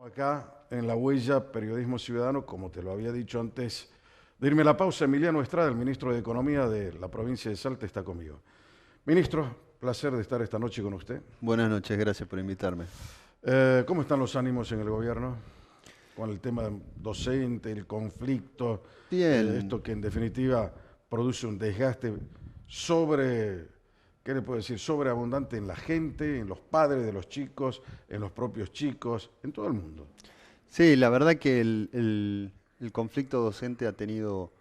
Acá en La Huella, Periodismo Ciudadano, como te lo había dicho antes de irme a la pausa, Emiliano Estrada, el ministro de Economía de la provincia de Salta, está conmigo. Ministro, placer de estar esta noche con usted. Buenas noches, gracias por invitarme. ¿Cómo están los ánimos en el gobierno con el tema docente, el conflicto, Bien, esto que en definitiva produce un desgaste ¿qué le puedo decir? Sobreabundante en la gente, en los padres de los chicos, en los propios chicos, en todo el mundo? sí, la verdad que el conflicto docente ha tenido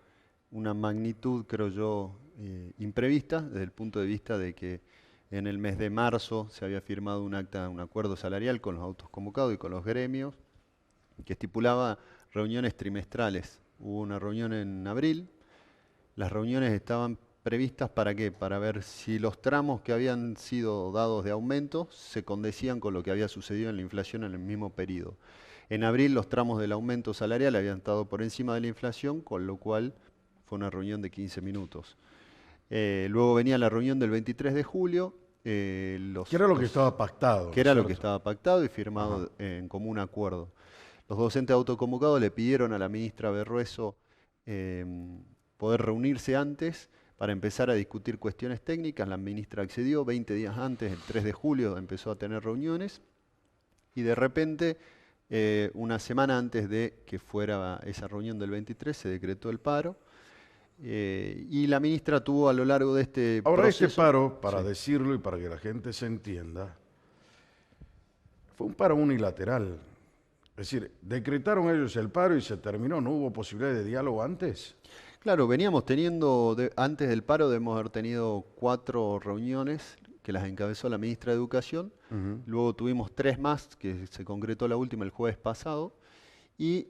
una magnitud, creo yo, imprevista, desde el punto de vista de que en el mes de marzo se había firmado un acuerdo salarial con los autos convocados y con los gremios, que estipulaba reuniones trimestrales. Hubo una reunión en abril. Las reuniones estaban previstas ¿para qué? Para ver si los tramos que habían sido dados de aumento se condecían con lo que había sucedido en la inflación en el mismo periodo. En abril los tramos del aumento salarial habían estado por encima de la inflación, con lo cual fue una reunión de 15 minutos. Luego venía la reunión del 23 de julio, Que era lo que estaba pactado, que ¿no es era lo que cierto? estaba pactado y Ajá. firmado en común acuerdo. Los docentes autoconvocados le pidieron a la ministra Berrueso eh, poder reunirse antes para empezar a discutir cuestiones técnicas. La ministra accedió 20 días antes, el 3 de julio empezó a tener reuniones y de repente, una semana antes de que fuera esa reunión del 23, se decretó el paro. Y la ministra tuvo a lo largo de este Ahora, este proceso, paro, para sí, decirlo y para que la gente se entienda, fue un paro unilateral. Es decir, decretaron ellos el paro y se terminó, no hubo posibilidad de diálogo antes. claro, veníamos teniendo, antes del paro debemos haber tenido 4 reuniones que las encabezó la ministra de Educación. Ujú. Luego tuvimos 3 más, que se concretó la última el jueves pasado. Y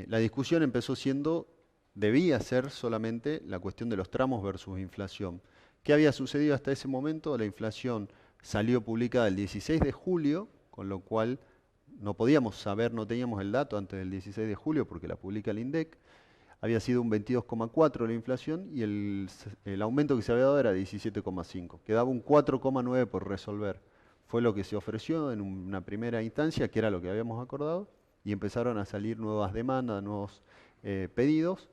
la discusión empezó siendo, debía ser solamente la cuestión de los tramos versus inflación. ¿Qué había sucedido hasta ese momento? La inflación salió publicada el 16 de julio, con lo cual no podíamos saber, no teníamos el dato antes del 16 de julio porque la publica el INDEC. Había sido un 22,4 la inflación y el aumento que se había dado era 17,5. Quedaba un 4,9 por resolver. Fue lo que se ofreció en una primera instancia, que era lo que habíamos acordado, y empezaron a salir nuevas demandas, nuevos pedidos,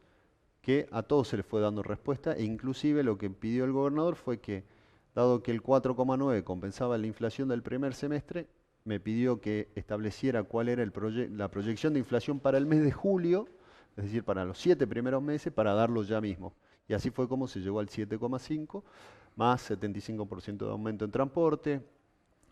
que a todos se les fue dando respuesta, e inclusive lo que pidió el gobernador fue que, dado que el 4,9 compensaba la inflación del primer semestre, me pidió que estableciera cuál era la proyección de inflación para el mes de julio, es decir, para los 7 primeros meses, para darlo ya mismo. Y así fue como se llegó al 7,5, más 75% de aumento en transporte,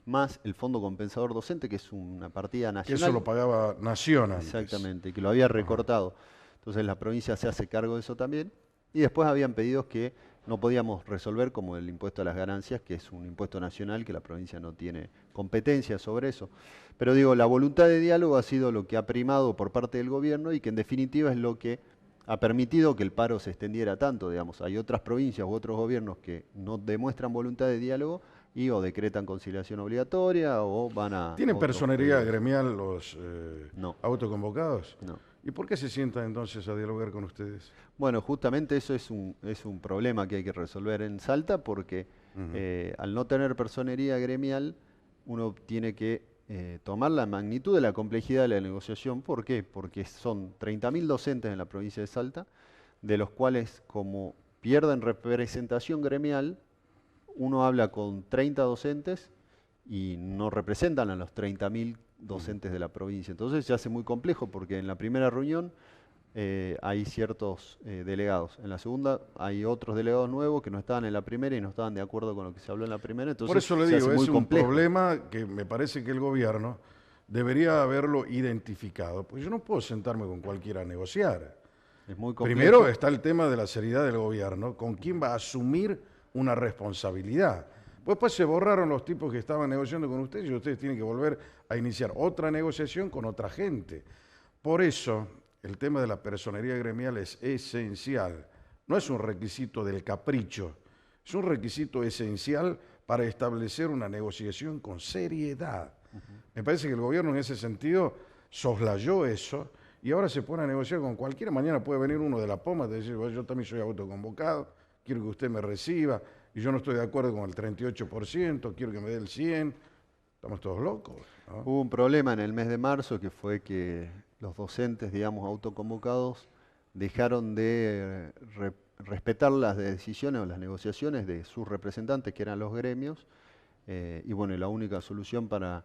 más el Fondo Compensador Docente, que es una partida Que eso nacional, lo pagaba Nación antes. exactamente, que lo había Ajá. recortado. Entonces la provincia se hace cargo de eso también. Y después habían pedidos que no podíamos resolver, como el impuesto a las ganancias, que es un impuesto nacional, que la provincia no tiene competencia sobre eso. Pero digo, la voluntad de diálogo ha sido lo que ha primado por parte del gobierno y que en definitiva es lo que ha permitido que el paro se extendiera tanto, digamos. Hay otras provincias u otros gobiernos que no demuestran voluntad de diálogo y o decretan conciliación obligatoria o van a ¿Tienen otros personería pedidos. gremial los No, autoconvocados? no. ¿Y por qué se sientan entonces a dialogar con ustedes? Bueno, justamente eso es un problema que hay que resolver en Salta porque Ujú. al no tener personería gremial, uno tiene que tomar la magnitud de la complejidad de la negociación. ¿Por qué? Porque son 30.000 docentes en la provincia de Salta, de los cuales, como pierden representación gremial, uno habla con 30 docentes y no representan a los 30.000 Ujú. docentes de la provincia. Entonces se hace muy complejo porque en la primera reunión hay ciertos delegados. En la segunda hay otros delegados nuevos que no estaban en la primera y no estaban de acuerdo con lo que se habló en la primera, Por entonces eso le se hace digo, muy es un complejo. problema que me parece que el gobierno debería haberlo identificado, pues yo no puedo sentarme con cualquiera a negociar. Es muy Primero complejo. está el tema de la seriedad del gobierno, con quién va a asumir una responsabilidad. Pues después se borraron los tipos que estaban negociando con ustedes y ustedes tienen que volver a iniciar otra negociación con otra gente. Por eso, el tema de la personería gremial es esencial. No es un requisito del capricho, es un requisito esencial para establecer una negociación con seriedad. Ujú. Me parece que el gobierno en ese sentido soslayó eso y ahora se pone a negociar con cualquiera. Mañana puede venir uno de la Poma y decir, "Bueno, yo también soy autoconvocado, quiero que usted me reciba y yo no estoy de acuerdo con el 38%, quiero que me dé el 100%. Estamos todos locos, ¿no? Hubo un problema en el mes de marzo que fue que los docentes, digamos, autoconvocados dejaron de respetar las decisiones o las negociaciones de sus representantes, que eran los gremios, y bueno, la única solución para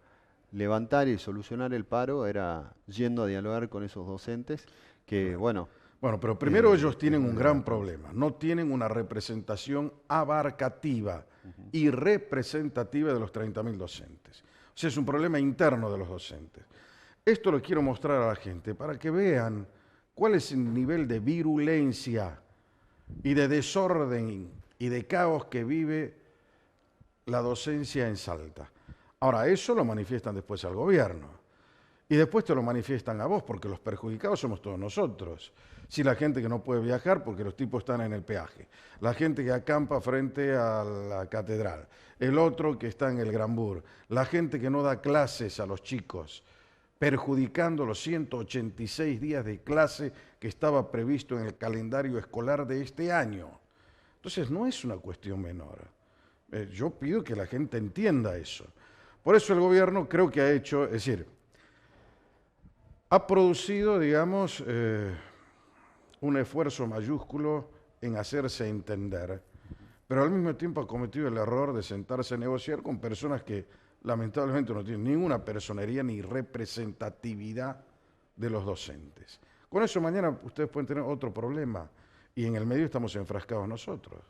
levantar y solucionar el paro era yendo a dialogar con esos docentes, que bueno, Bueno, pero primero ellos es tienen muy un gran levantante. problema. No tienen una representación abarcativa y representativa de los 30.000 docentes. O sea, es un problema interno de los docentes. Esto lo quiero mostrar a la gente para que vean cuál es el nivel de virulencia y de desorden y de caos que vive la docencia en Salta. Ahora, eso lo manifiestan después al gobierno. Y después te lo manifiestan a vos, porque los perjudicados somos todos nosotros. Si la gente que no puede viajar porque los tipos están en el peaje, la gente que acampa frente a la catedral, el otro que está en el Granbur, la gente que no da clases a los chicos, perjudicando los 186 días de clase que estaba previsto en el calendario escolar de este año. Entonces no es una cuestión menor. Yo pido que la gente entienda eso. Por eso el gobierno creo que ha hecho, es decir, ha producido, digamos, un esfuerzo mayúsculo en hacerse entender, pero al mismo tiempo ha cometido el error de sentarse a negociar con personas que lamentablemente no tienen ninguna personería ni representatividad de los docentes. Con eso mañana ustedes pueden tener otro problema y en el medio estamos enfrascados nosotros.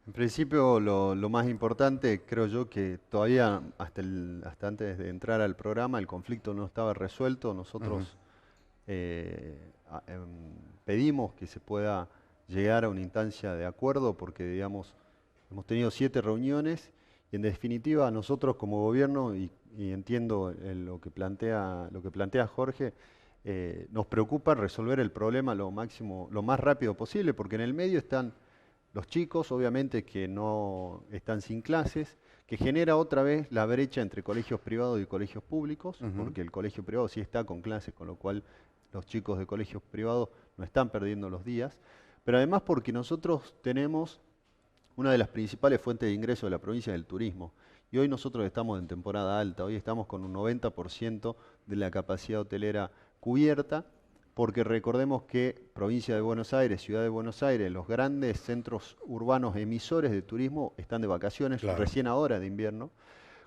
En principio, lo más importante, creo yo, que todavía hasta antes de entrar al programa el conflicto no estaba resuelto. Nosotros pedimos que se pueda llegar a una instancia de acuerdo porque, digamos, hemos tenido 7 reuniones y en definitiva nosotros como gobierno, y entiendo lo que plantea Jorge, nos preocupa resolver el problema lo más rápido posible, porque en el medio están los chicos, obviamente, que no están sin clases, que genera otra vez la brecha entre colegios privados y colegios públicos, porque el colegio privado sí está con clases, con lo cual los chicos de colegios privados no están perdiendo los días, pero además porque nosotros tenemos una de las principales fuentes de ingreso de la provincia del turismo. Y hoy nosotros estamos en temporada alta, hoy estamos con un 90% de la capacidad hotelera cubierta, porque recordemos que provincia de Buenos Aires, ciudad de Buenos Aires, los grandes centros urbanos emisores de turismo están de vacaciones, Claro. recién ahora de invierno,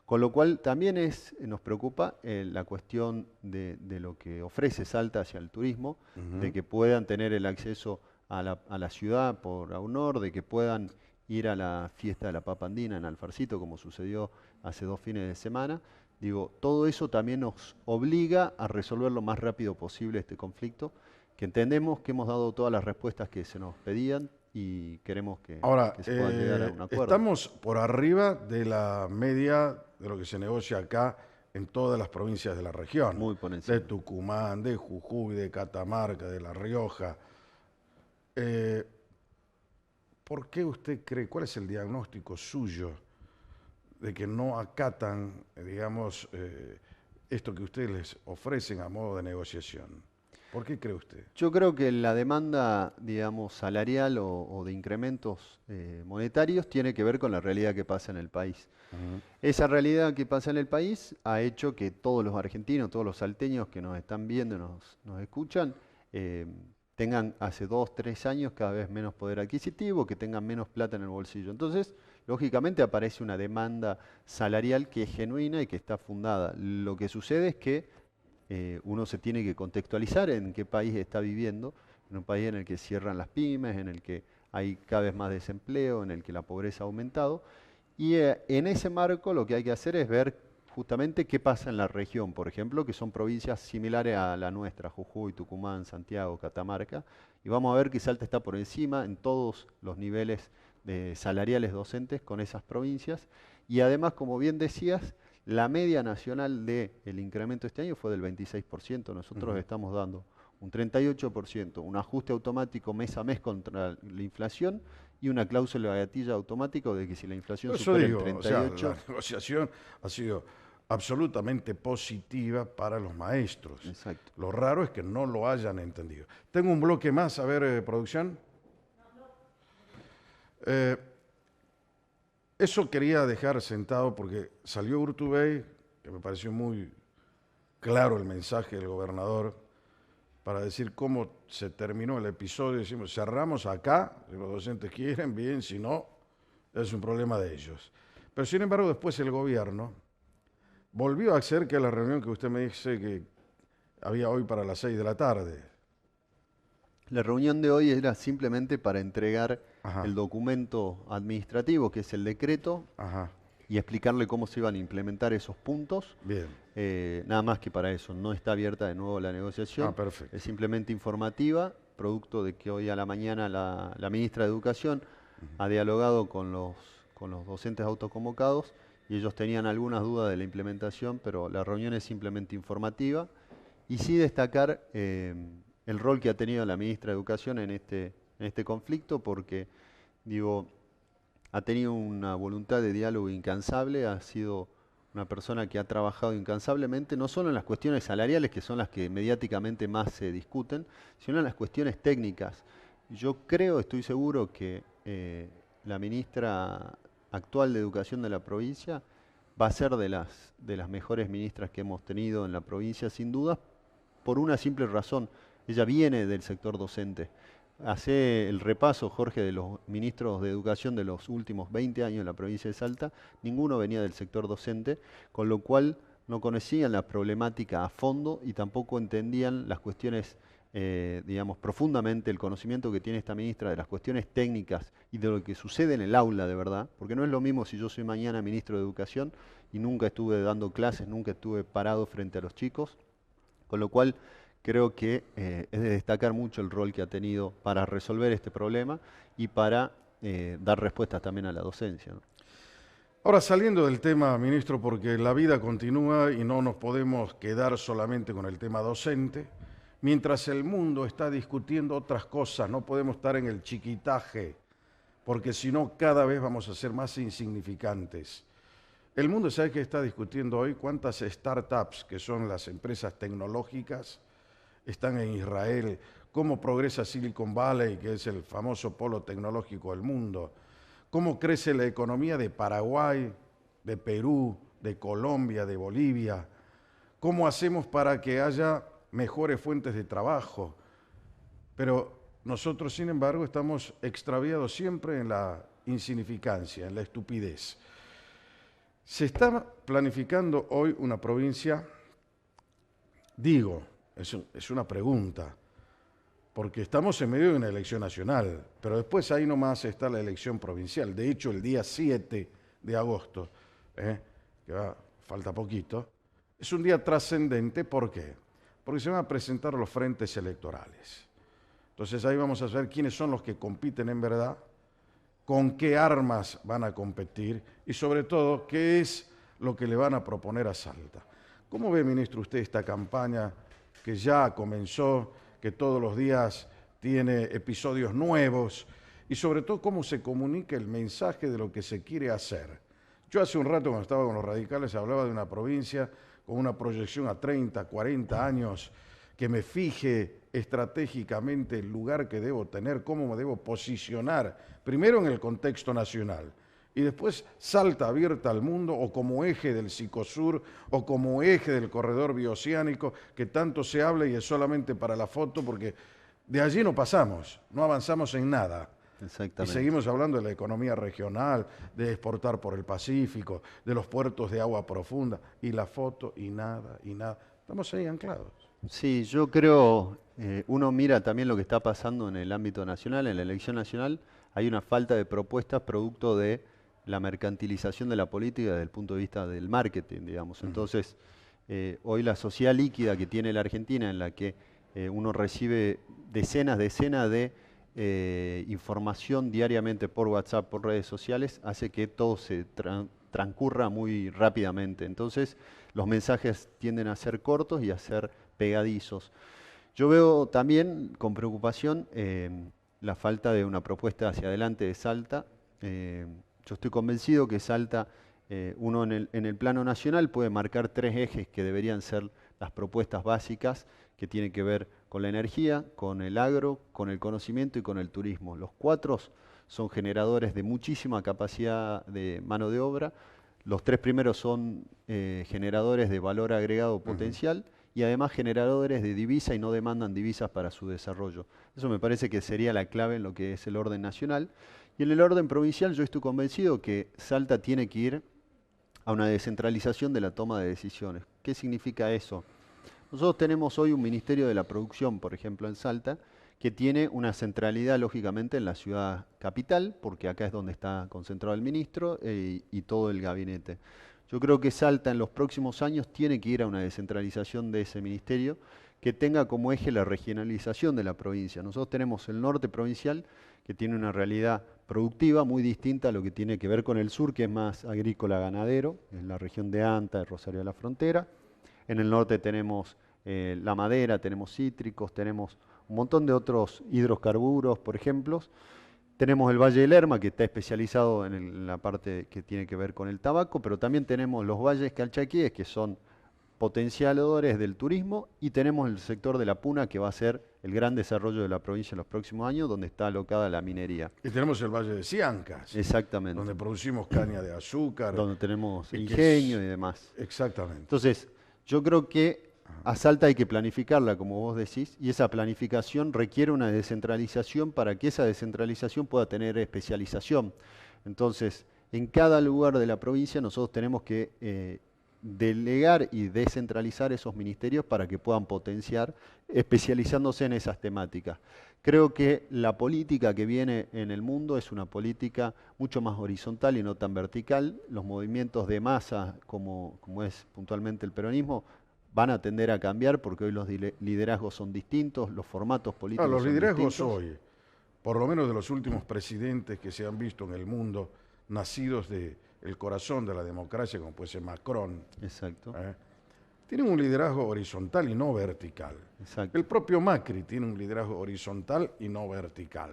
con lo cual también nos preocupa la cuestión de lo que ofrece Salta hacia el turismo, de que puedan tener el acceso a la ciudad por AUNOR, de que puedan ir a la fiesta de la papa andina en Alfarcito, como sucedió hace 2 fines de semana. Digo, todo eso también nos obliga a resolver lo más rápido posible este conflicto, que entendemos que hemos dado todas las respuestas que se nos pedían y queremos Ahora, que se pueda llegar a un acuerdo. estamos por arriba de la media de lo que se negocia acá en todas las provincias de la región. Muy por encima. De Tucumán, de Jujuy, de Catamarca, de La Rioja. ¿Por qué usted cree, cuál es el diagnóstico suyo de que no acatan, digamos, esto que ustedes les ofrecen a modo de negociación? ¿Por qué cree usted? Yo creo que la demanda, digamos, salarial o de incrementos monetarios tiene que ver con la realidad que pasa en el país. Esa realidad que pasa en el país ha hecho que todos los argentinos, todos los salteños que nos están viendo, nos escuchan, tengan hace 2, 3 años cada vez menos poder adquisitivo, que tengan menos plata en el bolsillo. Entonces, lógicamente aparece una demanda salarial que es genuina y que está fundada. Lo que sucede es que uno se tiene que contextualizar en qué país está viviendo, en un país en el que cierran las pymes, en el que hay cada vez más desempleo, en el que la pobreza ha aumentado. Y en ese marco lo que hay que hacer es ver justamente qué pasa en la región, por ejemplo, que son provincias similares a la nuestra, Jujuy, Tucumán, Santiago, Catamarca, y vamos a ver que Salta está por encima en todos los niveles salariales docentes con esas provincias. Y además, como bien decías, la media nacional del incremento este año fue del 26%, nosotros estamos dando un 38%, un ajuste automático mes a mes contra la inflación y una cláusula de gatillo automático de que si la inflación Por eso supera digo, el o sea, 38%, la negociación ha sido absolutamente positiva para los maestros. exacto. Lo raro es que no lo hayan entendido. Tengo un bloque más, a ver, producción. Eso quería dejar sentado porque salió Urtubey que me pareció muy claro el mensaje del gobernador para decir cómo se terminó el episodio. Decimos, cerramos acá, si los docentes quieren, bien, si no, es un problema de ellos. Pero sin embargo, después el gobierno volvió a hacer que la reunión que usted me dice que había hoy para las 6 de la tarde. La reunión de hoy era simplemente para entregar Ajá, el documento administrativo, que es el decreto, ajá, y explicarle cómo se iban a implementar esos puntos. bien. Nada más que para eso. No está abierta de nuevo la negociación. Perfecto. Es simplemente informativa, producto de que hoy a la mañana la ministra de Educación ha dialogado con los docentes autoconvocados y ellos tenían algunas dudas de la implementación, pero la reunión es simplemente informativa. Y sí destacar el rol que ha tenido la ministra de Educación en este conflicto, porque digo, ha tenido una voluntad de diálogo incansable, ha sido una persona que ha trabajado incansablemente, no solo en las cuestiones salariales, que son las que mediáticamente más se discuten, sino en las cuestiones técnicas. Yo creo, estoy seguro que la ministra actual de Educación de la provincia va a ser de las mejores ministras que hemos tenido en la provincia, sin duda, por una simple razón. Ella viene del sector docente. Hace el repaso, Jorge, de los ministros de educación de los últimos 20 años en la provincia de Salta, ninguno venía del sector docente, con lo cual no conocían la problemática a fondo y tampoco entendían las cuestiones, digamos, profundamente el conocimiento que tiene esta ministra de las cuestiones técnicas y de lo que sucede en el aula de verdad, porque no es lo mismo si yo soy mañana ministro de Educación y nunca estuve dando clases, nunca estuve parado frente a los chicos, con lo cual creo que es de destacar mucho el rol que ha tenido para resolver este problema y para dar respuestas también a la docencia, ¿no? Ahora, saliendo del tema, ministro, porque la vida continúa y no nos podemos quedar solamente con el tema docente, mientras el mundo está discutiendo otras cosas, no podemos estar en el chiquitaje, porque si no, cada vez vamos a ser más insignificantes. El mundo, ¿sabe qué está discutiendo hoy? ¿Cuántas startups, que son las empresas tecnológicas, están en Israel? ¿Cómo progresa Silicon Valley, que es el famoso polo tecnológico del mundo? ¿Cómo crece la economía de Paraguay, de Perú, de Colombia, de Bolivia? ¿Cómo hacemos para que haya mejores fuentes de trabajo? Pero nosotros, sin embargo, estamos extraviados siempre en la insignificancia, en la estupidez. Se está planificando hoy una provincia, digo, es una pregunta, porque estamos en medio de una elección nacional, pero después ahí nomás está la elección provincial. De hecho, el día 7 de agosto, falta poquito, es un día trascendente. ¿Por qué? Porque se van a presentar los frentes electorales. Entonces ahí vamos a saber quiénes son los que compiten en verdad, con qué armas van a competir y sobre todo qué es lo que le van a proponer a Salta. ¿Cómo ve, ministro, usted esta campaña que ya comenzó, que todos los días tiene episodios nuevos y sobre todo cómo se comunica el mensaje de lo que se quiere hacer? Yo hace un rato, cuando estaba con los radicales, hablaba de una provincia con una proyección a 30, 40 años, que me fije estratégicamente el lugar que debo tener, cómo me debo posicionar, primero en el contexto nacional, y después Salta abierta al mundo, o como eje del Psicosur, o como eje del corredor bioceánico, que tanto se habla y es solamente para la foto, porque de allí no pasamos, no avanzamos en nada. Y seguimos hablando de la economía regional, de exportar por el Pacífico, de los puertos de agua profunda, y la foto, y nada, y nada. Estamos ahí anclados. Sí, yo creo, uno mira también lo que está pasando en el ámbito nacional, en la elección nacional, hay una falta de propuestas producto de la mercantilización de la política desde el punto de vista del marketing, digamos. Entonces, hoy la sociedad líquida que tiene la Argentina, en la que uno recibe decenas de información diariamente por WhatsApp, por redes sociales, hace que todo se transcurra muy rápidamente. Entonces, los mensajes tienden a ser cortos y a ser pegadizos. Yo veo también con preocupación la falta de una propuesta hacia adelante de Salta. Yo estoy convencido que Salta, uno en el plano nacional puede marcar 3 ejes que deberían ser las propuestas básicas, que tienen que ver con la energía, con el agro, con el conocimiento y con el turismo. Los 4 son generadores de muchísima capacidad de mano de obra. Los tres primeros son generadores de valor agregado potencial y además generadores de divisa y no demandan divisas para su desarrollo. Eso me parece que sería la clave en lo que es el orden nacional. Y en el orden provincial yo estoy convencido que Salta tiene que ir a una descentralización de la toma de decisiones. ¿Qué significa eso? Nosotros tenemos hoy un Ministerio de la Producción, por ejemplo, en Salta, que tiene una centralidad, lógicamente, en la ciudad capital, porque acá es donde está concentrado el ministro y todo el gabinete. Yo creo que Salta en los próximos años tiene que ir a una descentralización de ese ministerio que tenga como eje la regionalización de la provincia. Nosotros tenemos el norte provincial, que tiene una realidad productiva muy distinta a lo que tiene que ver con el sur, que es más agrícola-ganadero, en la región de Anta, de Rosario de la Frontera. En el norte tenemos la madera, tenemos cítricos, tenemos un montón de otros hidrocarburos, por ejemplo. Tenemos el Valle del Lerma, que está especializado en la parte que tiene que ver con el tabaco, pero también tenemos los valles calchaquíes, que son potenciadores del turismo, y tenemos el sector de la Puna, que va a ser el gran desarrollo de la provincia en los próximos años, donde está alocada la minería. Y tenemos el Valle de Siancas. Exactamente. Donde producimos caña de azúcar. Donde tenemos ingenio y demás. Exactamente. Entonces, yo creo que a Salta hay que planificarla, como vos decís, y esa planificación requiere una descentralización para que esa descentralización pueda tener especialización. Entonces, en cada lugar de la provincia nosotros tenemos que delegar y descentralizar esos ministerios para que puedan potenciar, especializándose en esas temáticas. Creo que la política que viene en el mundo es una política mucho más horizontal y no tan vertical. Los movimientos de masa, como es puntualmente el peronismo, van a tender a cambiar porque hoy los liderazgos son distintos, los formatos políticos los son liderazgos distintos. hoy, por lo menos de los últimos presidentes que se han visto en el mundo, nacidos del corazón de la democracia, como puede ser Macron, Exacto. tienen un liderazgo horizontal y no vertical. Exacto. El propio Macri tiene un liderazgo horizontal y no vertical.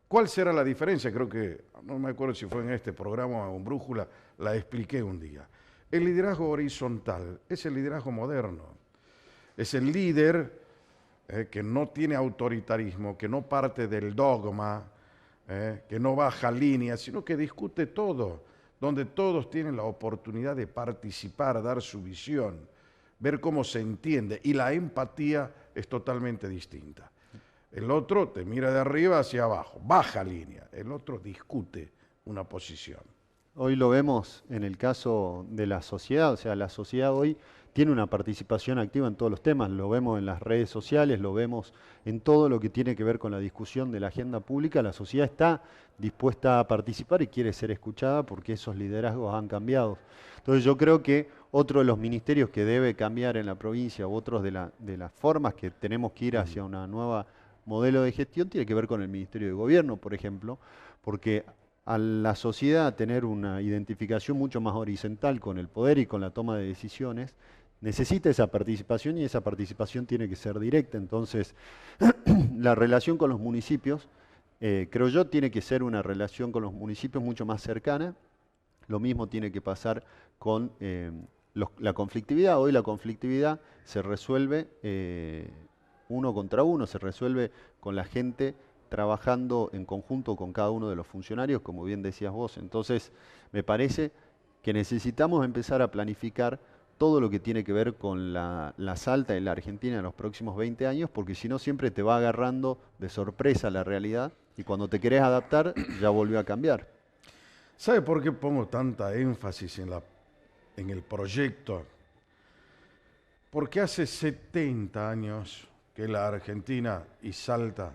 ¿Cuál será la diferencia? Creo que, no me acuerdo si fue en este programa o en Brújula, la expliqué un día. El liderazgo horizontal es el liderazgo moderno. Es el líder que no tiene autoritarismo, que no parte del dogma, que no baja líneas, sino que discute todo, donde todos tienen la oportunidad de participar, dar su visión, ver cómo se entiende. Y la empatía es totalmente distinta. El otro te mira de arriba hacia abajo, baja línea. El otro discute una posición. Hoy lo vemos en el caso de la sociedad, o sea, la sociedad hoy tiene una participación activa en todos los temas, lo vemos en las redes sociales, lo vemos en todo lo que tiene que ver con la discusión de la agenda pública. La sociedad está dispuesta a participar y quiere ser escuchada porque esos liderazgos han cambiado. Entonces yo creo que otro de los ministerios que debe cambiar en la provincia, u otros de las formas que tenemos que ir hacia una nueva modelo de gestión, tiene que ver con el Ministerio de Gobierno, por ejemplo, porque a la sociedad tener una identificación mucho más horizontal con el poder y con la toma de decisiones, necesita esa participación y esa participación tiene que ser directa. Entonces, la relación con los municipios, creo yo, tiene que ser una relación con los municipios mucho más cercana. Lo mismo tiene que pasar con la conflictividad. Hoy la conflictividad se resuelve uno contra uno, se resuelve con la gente trabajando en conjunto con cada uno de los funcionarios, como bien decías vos. Entonces, me parece que necesitamos empezar a planificar todo lo que tiene que ver con la Salta y la Argentina en los próximos 20 años, porque si no siempre te va agarrando de sorpresa la realidad y cuando te querés adaptar ya volvió a cambiar. ¿Sabe por qué pongo tanta énfasis en el proyecto? Porque hace 70 años que la Argentina y Salta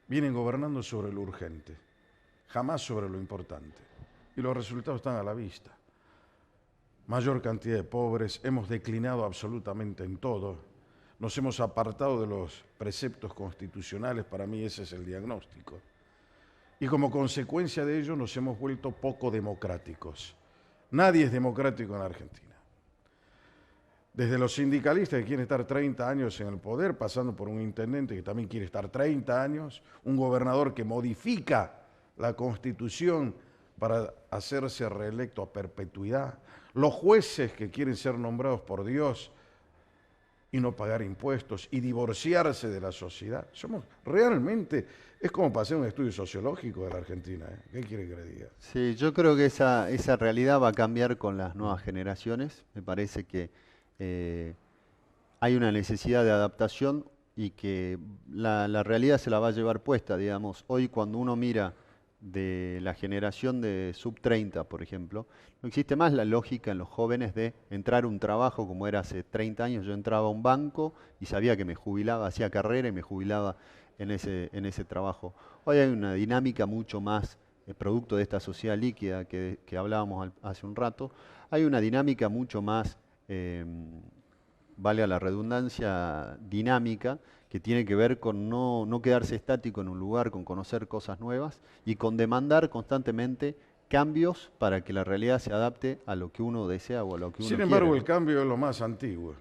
vienen gobernando sobre lo urgente, jamás sobre lo importante. Y los resultados están a la vista. Mayor cantidad de pobres, hemos declinado absolutamente en todo, nos hemos apartado de los preceptos constitucionales, para mí ese es el diagnóstico. Y como consecuencia de ello nos hemos vuelto poco democráticos. Nadie es democrático en la Argentina. Desde los sindicalistas que quieren estar 30 años en el poder, pasando por un intendente que también quiere estar 30 años, un gobernador que modifica la Constitución para hacerse reelecto a perpetuidad, los jueces que quieren ser nombrados por Dios y no pagar impuestos y divorciarse de la sociedad. Somos realmente, es como para hacer un estudio sociológico de la Argentina, ¿eh? ¿Qué quiere que le diga? Sí, yo creo que esa realidad va a cambiar con las nuevas generaciones. Me parece que eh, hay una necesidad de adaptación y que la realidad se la va a llevar puesta, digamos. Hoy cuando uno mira de la generación de sub 30, por ejemplo, no existe más la lógica en los jóvenes de entrar a un trabajo como era hace 30 años. Yo entraba a un banco y sabía que me jubilaba, hacía carrera y me jubilaba en ese trabajo. Hoy hay una dinámica mucho más producto de esta sociedad líquida que hablábamos hace un rato. Hay una dinámica mucho más vale a la redundancia, dinámica, que tiene que ver con no quedarse estático en un lugar, con conocer cosas nuevas y con demandar constantemente cambios para que la realidad se adapte a lo que uno desea o a lo que uno Sin quiere, embargo, ¿no? el cambio es lo más antiguo,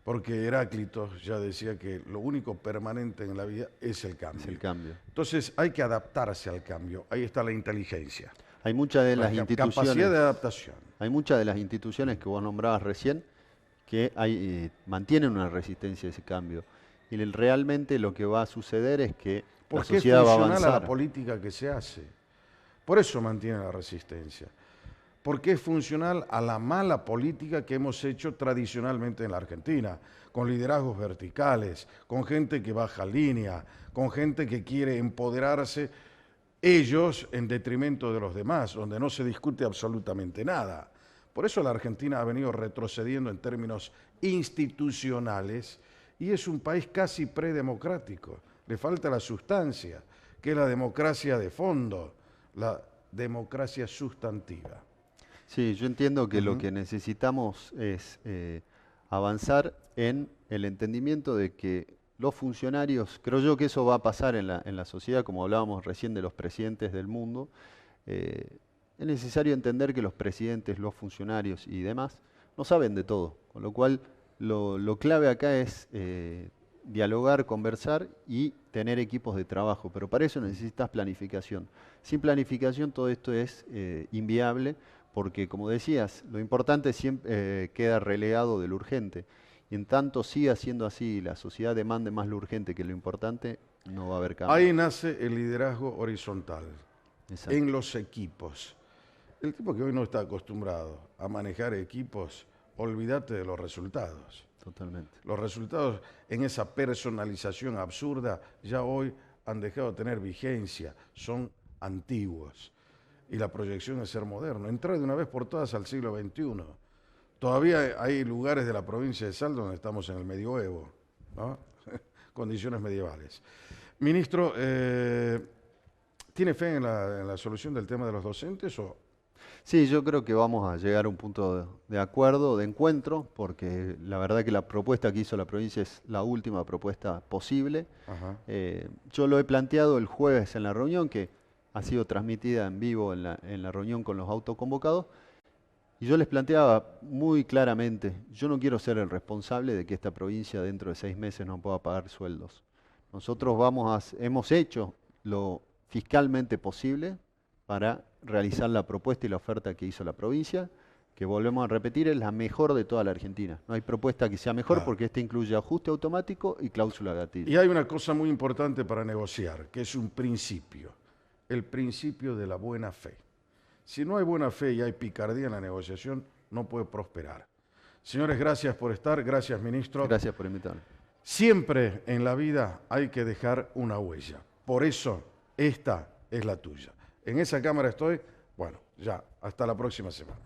porque Heráclito ya decía que lo único permanente en la vida es el cambio. Es el cambio. Entonces hay que adaptarse al cambio. Ahí está la inteligencia, Hay muchas de la las capacidad instituciones, de adaptación. hay muchas de las instituciones que vos nombrabas recién que mantienen una resistencia a ese cambio. Y realmente lo que va a suceder es que la Porque es sociedad va a funcional a la avanzar. política que se hace. Por eso mantiene la resistencia. Porque es funcional a la mala política que hemos hecho tradicionalmente en la Argentina, con liderazgos verticales, con gente que baja línea, con gente que quiere empoderarse ellos en detrimento de los demás, donde no se discute absolutamente nada. Por eso la Argentina ha venido retrocediendo en términos institucionales y es un país casi predemocrático. Le falta la sustancia, que es la democracia de fondo, la democracia sustantiva. Sí, yo entiendo que lo que necesitamos es avanzar en el entendimiento de que los funcionarios, creo yo que eso va a pasar en la sociedad, como hablábamos recién de los presidentes del mundo. Es necesario entender que los presidentes, los funcionarios y demás no saben de todo, con lo cual lo clave acá es dialogar, conversar y tener equipos de trabajo, pero para eso necesitas planificación. Sin planificación todo esto es inviable porque, como decías, lo importante siempre queda relegado de lo urgente. Y en tanto siga siendo así, la sociedad demande más lo urgente que lo importante, no va a haber cambio. Ahí nace el liderazgo horizontal, Exacto. en los equipos. El tipo que hoy no está acostumbrado a manejar equipos, olvídate de los resultados. Totalmente. Los resultados en esa personalización absurda ya hoy han dejado de tener vigencia, son antiguos. Y la proyección es ser moderno, entrar de una vez por todas al siglo XXI. Todavía hay lugares de la provincia de Salta donde estamos en el medioevo, ¿no? Condiciones medievales. Ministro, ¿tiene fe en la solución del tema de los docentes o...? Sí, yo creo que vamos a llegar a un punto de acuerdo, de encuentro, porque la verdad que la propuesta que hizo la provincia es la última propuesta posible. Ajá. Yo lo he planteado el jueves en la reunión, que ha sido transmitida en vivo en la reunión con los autoconvocados, y yo les planteaba muy claramente, yo no quiero ser el responsable de que esta provincia dentro de 6 meses no pueda pagar sueldos. Nosotros hemos hecho lo fiscalmente posible para realizar la propuesta y la oferta que hizo la provincia, que volvemos a repetir, es la mejor de toda la Argentina. No hay propuesta que sea mejor porque esta incluye ajuste automático y cláusula gatillo. Y hay una cosa muy importante para negociar, que es un principio, el principio de la buena fe. Si no hay buena fe y hay picardía en la negociación, no puede prosperar. Señores, gracias por estar, gracias ministro. Gracias por invitarme. Siempre en la vida hay que dejar una huella. Por eso, esta es la tuya. En esa cámara estoy, bueno, ya, hasta la próxima semana.